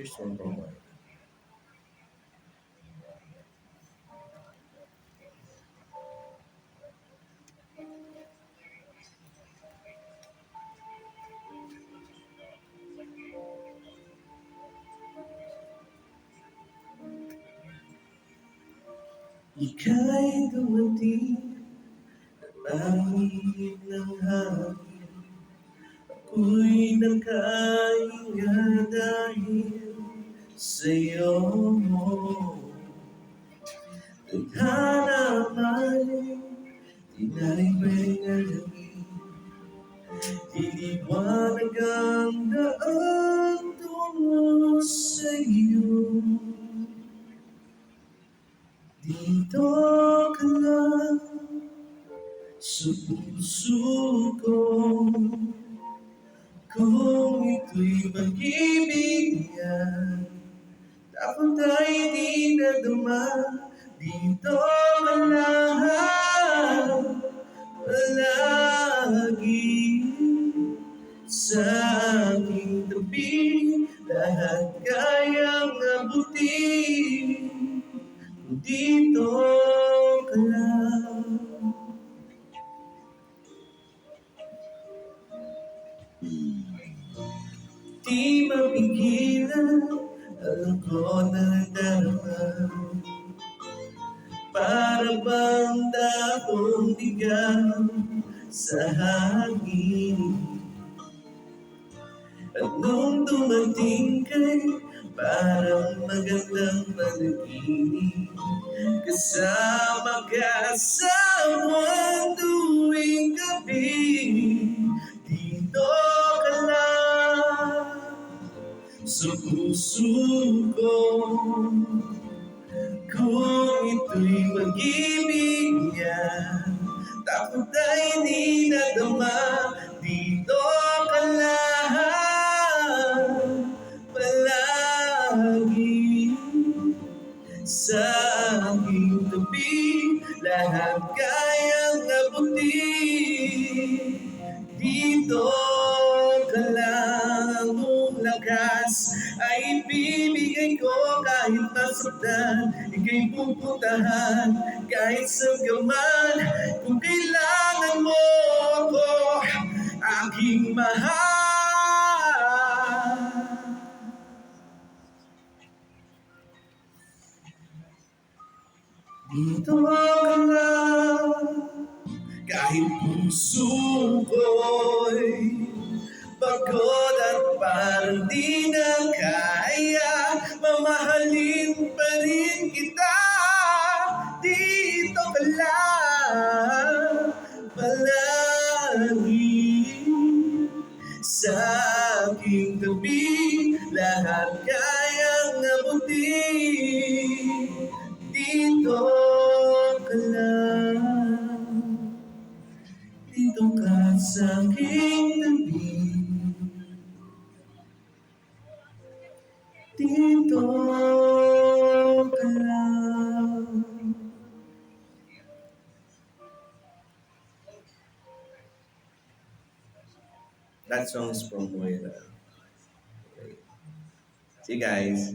Here's one from mine. Ika'y dumating, langit ng hangin. Ako'y nakahinga dahil sa'yo. Tadhana may tinalipay ng langit. Iniwanag ang daan tungo sa'yo. Dito ka lang sa puso ko. Kung ito'y pag-ibig niya, dapat ay di nadama. Dito ka lang palagi sa aking tabi. Lahat kayang abutin, dito ka lang. Di mapigilan, alam ko na darama. Para bang dahong bigang sa hangin. At nung dumating kay parang magandang panaginip. Kasama ka sa buwan tuwing gabi. Dito ka lang sa puso ko. Kung ito'y pag-ibig niya, takot ay di nadama. Dito ka lang palagi sa aking tabi. Lahat kayang abutin, dito ka lang. Ang lakas ay ibibigay ko kahit masaktan. Ika'y pupuntahan kahit saan ka man. Kung kailangan mo ako, aking mahal. Dito ka lang, kahit puso ko'y pagod at parang di na kaya. Mamahalin pa rin kita. Dito ka lang palagi sa aking tabi. Lahat kayang abutin, dito ka lang. Dito ka sa aking tabi. Dito ka lang. That song is from Moira. Okay. See you guys.